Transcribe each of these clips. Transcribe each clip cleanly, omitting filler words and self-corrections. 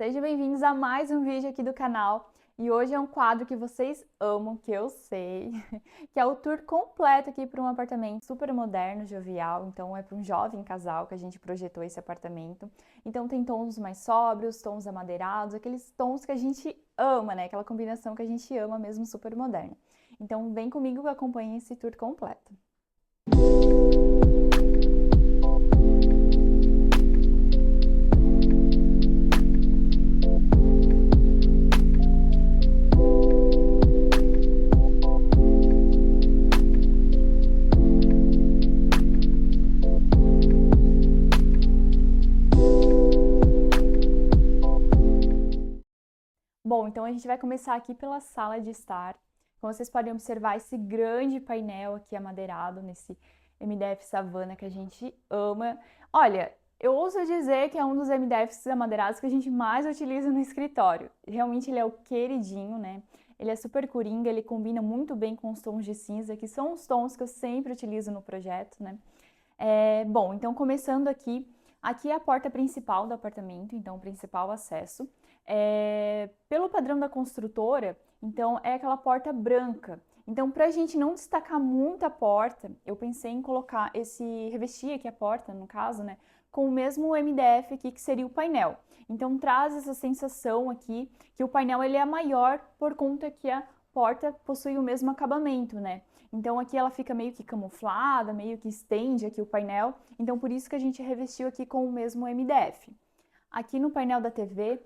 Sejam bem-vindos a mais um vídeo aqui do canal. E hoje é um quadro que vocês amam, que eu sei, que é o tour completo aqui para um apartamento super moderno, jovial. Então é para um jovem casal que a gente projetou esse apartamento. Então tem tons mais sóbrios, tons amadeirados, aqueles tons que a gente ama, né? Aquela combinação que a gente ama mesmo, super moderna. Então vem comigo que acompanhe esse tour completo. Bom, então a gente vai começar aqui pela sala de estar. Como vocês podem observar, esse grande painel aqui amadeirado nesse MDF Savana que a gente ama. Olha, eu ouso dizer que é um dos MDFs amadeirados que a gente mais utiliza no escritório. Realmente ele é o queridinho, né? Ele é super coringa, ele combina muito bem com os tons de cinza, que são os tons que eu sempre utilizo no projeto, né? Bom, então começando aqui é a porta principal do apartamento, então o principal acesso. Pelo padrão da construtora, então é aquela porta branca. Então, para a gente não destacar muito a porta, eu pensei em revestir aqui a porta, no caso, né, com o mesmo MDF aqui que seria o painel. Então, traz essa sensação aqui que o painel ele é maior por conta que a porta possui o mesmo acabamento, né? Então aqui ela fica meio que camuflada, meio que estende aqui o painel. Então por isso que a gente revestiu aqui com o mesmo MDF. Aqui no painel da TV,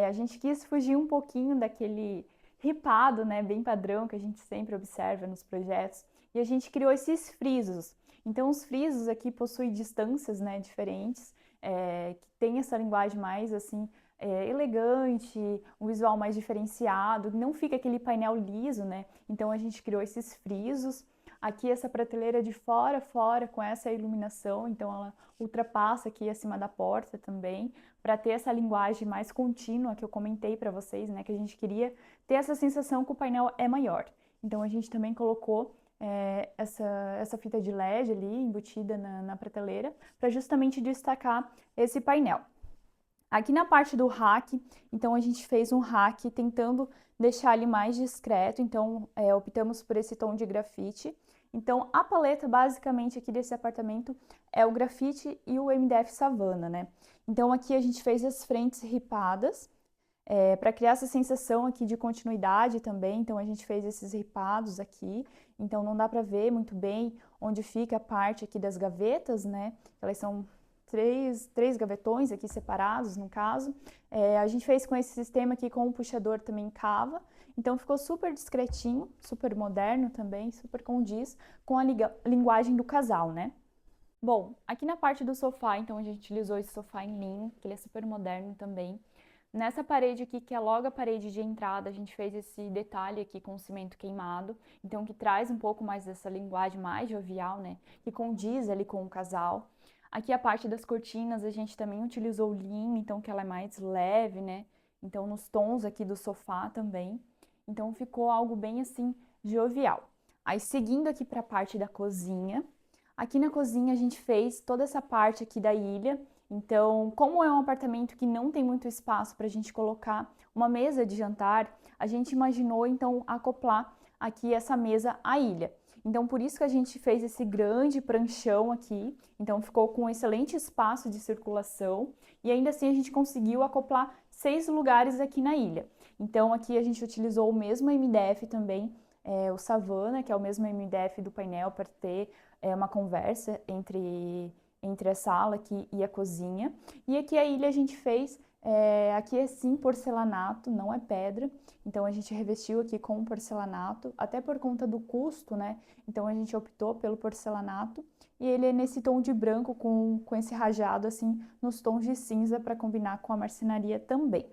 a gente quis fugir um pouquinho daquele ripado, né, bem padrão que a gente sempre observa nos projetos. E a gente criou esses frisos. Então os frisos aqui possuem distâncias, né, diferentes, que tem essa linguagem mais assim elegante, um visual mais diferenciado, não fica aquele painel liso, né? Então a gente criou esses frisos. Aqui essa prateleira de fora a fora com essa iluminação, então ela ultrapassa aqui acima da porta também, para ter essa linguagem mais contínua que eu comentei para vocês, né? Que a gente queria ter essa sensação que o painel é maior. Então a gente também colocou essa fita de LED ali embutida na prateleira para justamente destacar esse painel. Aqui na parte do rack, então a gente fez um rack tentando deixar ele mais discreto, então optamos por esse tom de grafite. Então a paleta basicamente aqui desse apartamento é o grafite e o MDF Savana, né? Então aqui a gente fez as frentes ripadas, para criar essa sensação aqui de continuidade também, então a gente fez esses ripados aqui, então não dá para ver muito bem onde fica a parte aqui das gavetas, né? Elas são três gavetões aqui separados, no caso. A gente fez com esse sistema aqui com o puxador também cava, então ficou super discretinho, super moderno também, super condiz com a linguagem do casal, né? Bom, aqui na parte do sofá, então a gente utilizou esse sofá em linho, que ele é super moderno também. Nessa parede aqui, que é logo a parede de entrada, a gente fez esse detalhe aqui com cimento queimado, então que traz um pouco mais dessa linguagem mais jovial, né? Que condiz ali com o casal. Aqui a parte das cortinas, a gente também utilizou linho, então que ela é mais leve, né? Então nos tons aqui do sofá também. Então ficou algo bem assim jovial. Aí seguindo aqui para a parte da cozinha, aqui na cozinha a gente fez toda essa parte aqui da ilha. Então, como é um apartamento que não tem muito espaço para a gente colocar uma mesa de jantar, a gente imaginou então acoplar aqui essa mesa à ilha. Então, por isso que a gente fez esse grande pranchão aqui. Então, ficou com um excelente espaço de circulação e ainda assim a gente conseguiu acoplar 6 lugares aqui na ilha. Então, aqui a gente utilizou o mesmo MDF também, o Savana, que é o mesmo MDF do painel, para ter uma conversa entre a sala aqui e a cozinha. E aqui a ilha a gente fez, aqui é sim porcelanato, não é pedra. Então a gente revestiu aqui com porcelanato, até por conta do custo, né? Então a gente optou pelo porcelanato. E ele é nesse tom de branco com esse rajado assim nos tons de cinza para combinar com a marcenaria também.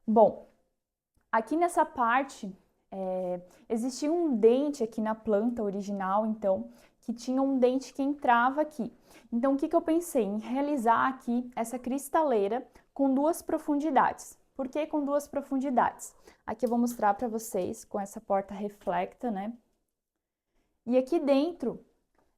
Bom, aqui nessa parte existia um dente aqui na planta original, então, que tinha um dente que entrava aqui. Então, o que eu pensei? Em realizar aqui essa cristaleira com 2 profundidades. Por que com 2 profundidades? Aqui eu vou mostrar para vocês com essa porta reflecta, né? E aqui dentro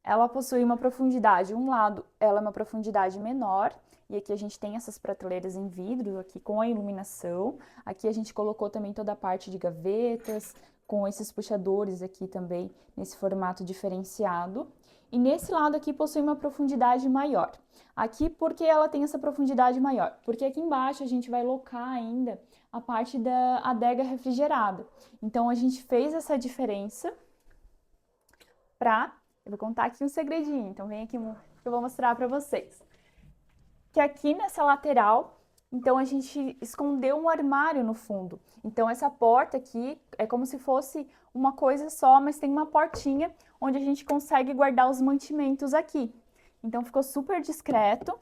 ela possui uma profundidade, um lado ela é uma profundidade menor, e aqui a gente tem essas prateleiras em vidro aqui com a iluminação. Aqui a gente colocou também toda a parte de gavetas, com esses puxadores aqui também, nesse formato diferenciado. E nesse lado aqui possui uma profundidade maior. Aqui, por que ela tem essa profundidade maior? Porque aqui embaixo a gente vai locar ainda a parte da adega refrigerada. Então, a gente fez essa diferença eu vou contar aqui um segredinho, então vem aqui que eu vou mostrar para vocês. Que aqui nessa lateral, então a gente escondeu um armário no fundo. Então essa porta aqui é como se fosse uma coisa só, mas tem uma portinha onde a gente consegue guardar os mantimentos aqui. Então ficou super discreto.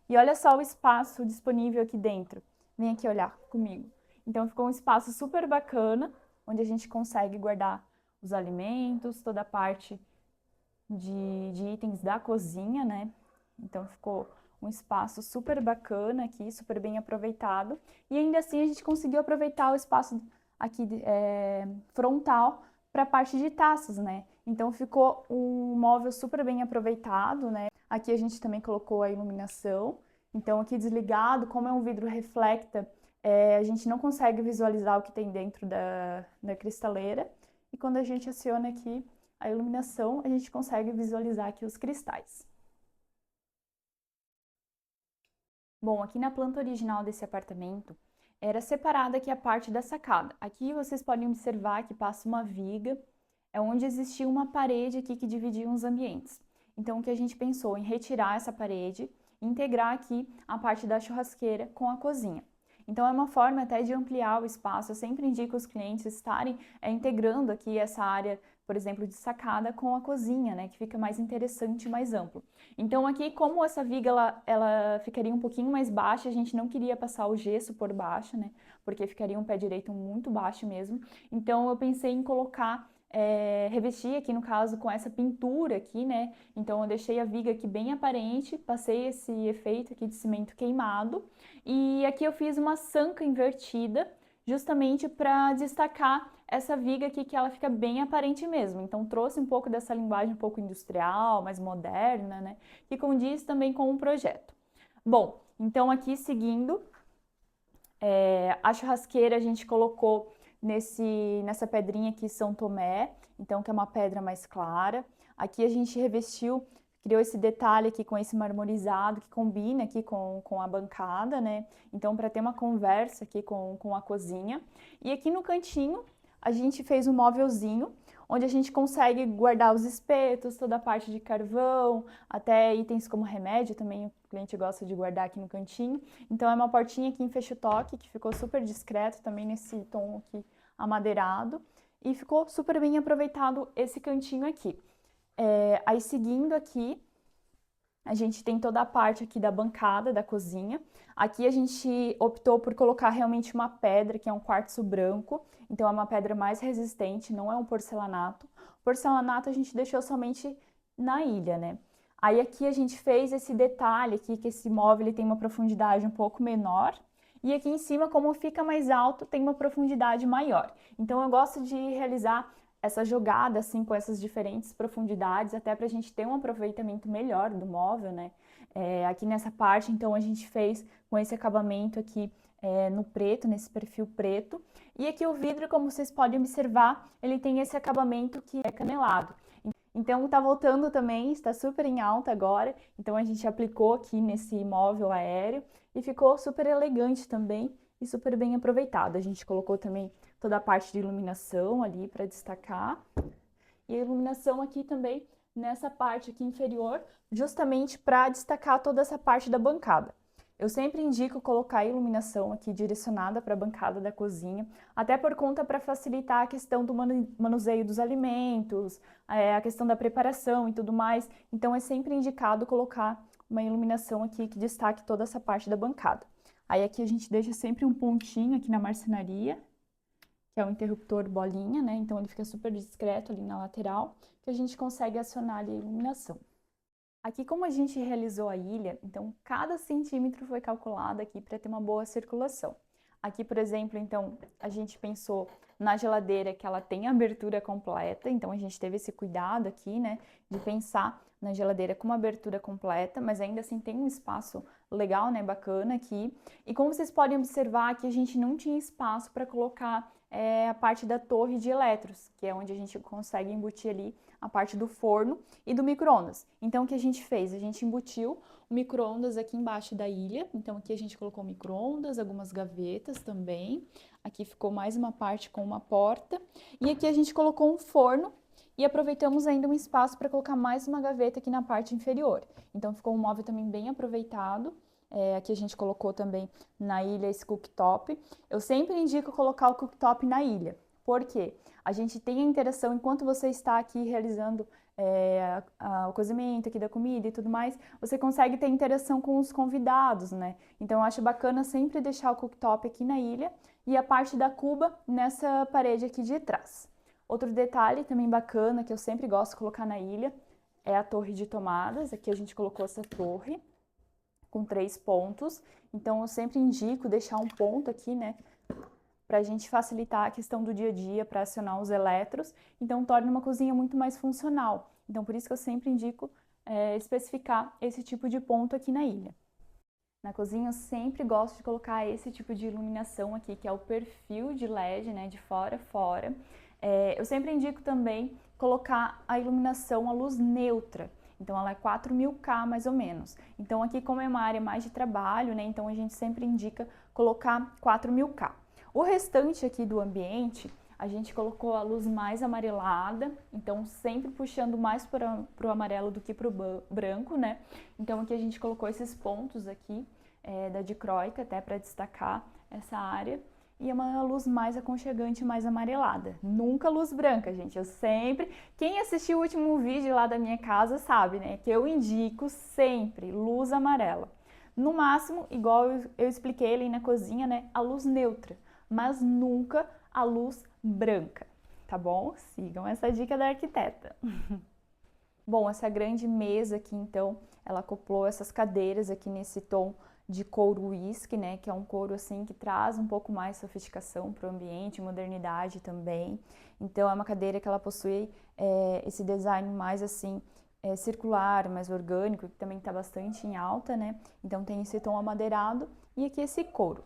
E olha só o espaço disponível aqui dentro. Vem aqui olhar comigo. Então ficou um espaço super bacana, onde a gente consegue guardar os alimentos, toda a parte de itens da cozinha, né? Então ficou um espaço super bacana aqui, super bem aproveitado. E ainda assim a gente conseguiu aproveitar o espaço aqui frontal para a parte de taças, né? Então ficou um móvel super bem aproveitado, né? Aqui a gente também colocou a iluminação. Então aqui desligado, como é um vidro reflecta, a gente não consegue visualizar o que tem dentro da cristaleira. E quando a gente aciona aqui a iluminação, a gente consegue visualizar aqui os cristais. Bom, aqui na planta original desse apartamento, era separada aqui a parte da sacada. Aqui vocês podem observar que passa uma viga, é onde existia uma parede aqui que dividia os ambientes. Então, o que a gente pensou em retirar essa parede e integrar aqui a parte da churrasqueira com a cozinha. Então, é uma forma até de ampliar o espaço. Eu sempre indico os clientes estarem integrando aqui essa área, por exemplo, de sacada com a cozinha, né? Que fica mais interessante e mais amplo. Então, aqui, como essa viga ela ficaria um pouquinho mais baixa, a gente não queria passar o gesso por baixo, né? Porque ficaria um pé direito muito baixo mesmo. Então, eu pensei em colocar revesti aqui no caso com essa pintura aqui, né? Então eu deixei a viga aqui bem aparente, passei esse efeito aqui de cimento queimado e aqui eu fiz uma sanca invertida justamente para destacar essa viga aqui que ela fica bem aparente mesmo. Então trouxe um pouco dessa linguagem um pouco industrial, mais moderna, né? Que condiz também com o projeto. Bom, então aqui seguindo, a churrasqueira a gente colocou nessa pedrinha aqui São Tomé, então que é uma pedra mais clara. Aqui a gente revestiu, criou esse detalhe aqui com esse marmorizado que combina aqui com a bancada, né? Então para ter uma conversa aqui com a cozinha. E aqui no cantinho a gente fez um móvelzinho onde a gente consegue guardar os espetos, toda a parte de carvão, até itens como remédio também o cliente gosta de guardar aqui no cantinho. Então é uma portinha aqui em fecho-toque que ficou super discreto também nesse tom aqui amadeirado e ficou super bem aproveitado esse cantinho aqui. Aí seguindo aqui, a gente tem toda a parte aqui da bancada da cozinha. Aqui a gente optou por colocar realmente uma pedra, que é um quartzo branco. Então é uma pedra mais resistente, não é um porcelanato. Porcelanato a gente deixou somente na ilha, né? Aí aqui a gente fez esse detalhe aqui, que esse móvel ele tem uma profundidade um pouco menor. E aqui em cima, como fica mais alto, tem uma profundidade maior. Então eu gosto de realizar essa jogada assim com essas diferentes profundidades, até para a gente ter um aproveitamento melhor do móvel, né? Aqui nessa parte, então, a gente fez com esse acabamento aqui no preto, nesse perfil preto. E aqui o vidro, como vocês podem observar, ele tem esse acabamento que é canelado. Então, tá voltando também, está super em alta agora. Então, a gente aplicou aqui nesse móvel aéreo e ficou super elegante também e super bem aproveitado. A gente colocou também toda a parte de iluminação ali para destacar. E a iluminação aqui também nessa parte aqui inferior, justamente para destacar toda essa parte da bancada. Eu sempre indico colocar a iluminação aqui direcionada para a bancada da cozinha, até por conta para facilitar a questão do manuseio dos alimentos, a questão da preparação e tudo mais. Então é sempre indicado colocar uma iluminação aqui que destaque toda essa parte da bancada. Aí aqui a gente deixa sempre um pontinho aqui na marcenaria, que é o interruptor bolinha, né? Então ele fica super discreto ali na lateral, que a gente consegue acionar ali a iluminação. Aqui, como a gente realizou a ilha, então cada centímetro foi calculado aqui para ter uma boa circulação. Aqui, por exemplo, então, a gente pensou na geladeira que ela tem abertura completa, então a gente teve esse cuidado aqui, né, de pensar na geladeira com uma abertura completa, mas ainda assim tem um espaço legal, né, bacana aqui. E como vocês podem observar, aqui a gente não tinha espaço para colocar a parte da torre de eletros, que é onde a gente consegue embutir ali a parte do forno e do micro-ondas. Então, o que a gente fez? A gente embutiu o micro-ondas aqui embaixo da ilha. Então, aqui a gente colocou micro-ondas, algumas gavetas também. Aqui ficou mais uma parte com uma porta. E aqui a gente colocou um forno e aproveitamos ainda um espaço para colocar mais uma gaveta aqui na parte inferior. Então, ficou um móvel também bem aproveitado. Aqui a gente colocou também na ilha esse cooktop. Eu sempre indico colocar o cooktop na ilha. Por quê? A gente tem a interação enquanto você está aqui realizando o cozimento aqui da comida e tudo mais, você consegue ter interação com os convidados, né? Então eu acho bacana sempre deixar o cooktop aqui na ilha e a parte da cuba nessa parede aqui de trás. Outro detalhe também bacana que eu sempre gosto de colocar na ilha é a torre de tomadas. Aqui a gente colocou essa torre com 3 pontos, então eu sempre indico deixar um ponto aqui, né, para a gente facilitar a questão do dia a dia, para acionar os eletros, então torna uma cozinha muito mais funcional. Então por isso que eu sempre indico especificar esse tipo de ponto aqui na ilha. Na cozinha eu sempre gosto de colocar esse tipo de iluminação aqui, que é o perfil de LED, né, de fora a fora. Eu sempre indico também colocar a iluminação à luz neutra. Então ela é 4000K mais ou menos. Então aqui como é uma área mais de trabalho, né, então a gente sempre indica colocar 4000K. O restante aqui do ambiente, a gente colocou a luz mais amarelada, então sempre puxando mais para o amarelo do que para o branco, né? Então aqui a gente colocou esses pontos aqui da dicróica, até para destacar essa área. E é uma luz mais aconchegante, mais amarelada. Nunca luz branca, gente. Eu sempre... Quem assistiu o último vídeo lá da minha casa sabe, né? Que eu indico sempre luz amarela. No máximo, igual eu expliquei ali na cozinha, né? A luz neutra, mas nunca a luz branca, tá bom? Sigam essa dica da arquiteta. Bom, essa grande mesa aqui, então, ela acoplou essas cadeiras aqui nesse tom de couro whisky, né, que é um couro assim que traz um pouco mais sofisticação para o ambiente, modernidade também. Então é uma cadeira que ela possui esse design mais assim circular, mais orgânico, que também está bastante em alta, né? Então tem esse tom amadeirado e aqui esse couro.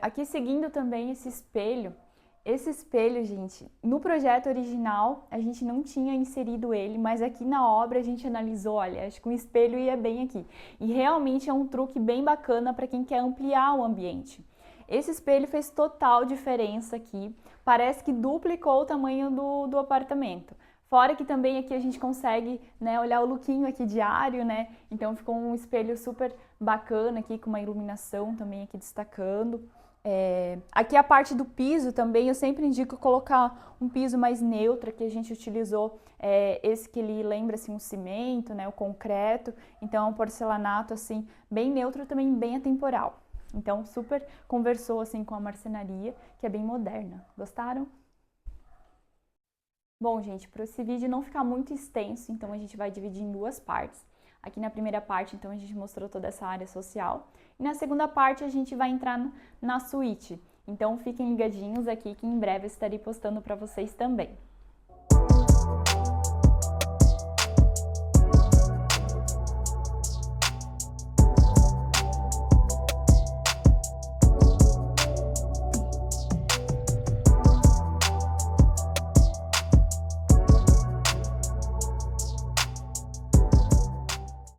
Aqui seguindo também esse espelho. Esse espelho, gente, no projeto original a gente não tinha inserido ele, mas aqui na obra a gente analisou, olha, acho que um espelho ia bem aqui. E realmente é um truque bem bacana para quem quer ampliar o ambiente. Esse espelho fez total diferença aqui, parece que duplicou o tamanho do apartamento. Fora que também aqui a gente consegue, né, olhar o lookinho aqui diário, né? Então ficou um espelho super bacana aqui, com uma iluminação também aqui destacando. Aqui a parte do piso também, eu sempre indico colocar um piso mais neutro, que a gente utilizou esse que ele lembra assim um cimento, né, o concreto, então é um porcelanato assim bem neutro, também bem atemporal. Então super conversou assim com a marcenaria, que é bem moderna. Gostaram? Bom, gente, para esse vídeo não ficar muito extenso, então a gente vai dividir em 2 partes. Aqui na primeira parte, então, a gente mostrou toda essa área social. E na segunda parte, a gente vai entrar na suíte. Então, fiquem ligadinhos aqui que em breve eu estarei postando para vocês também.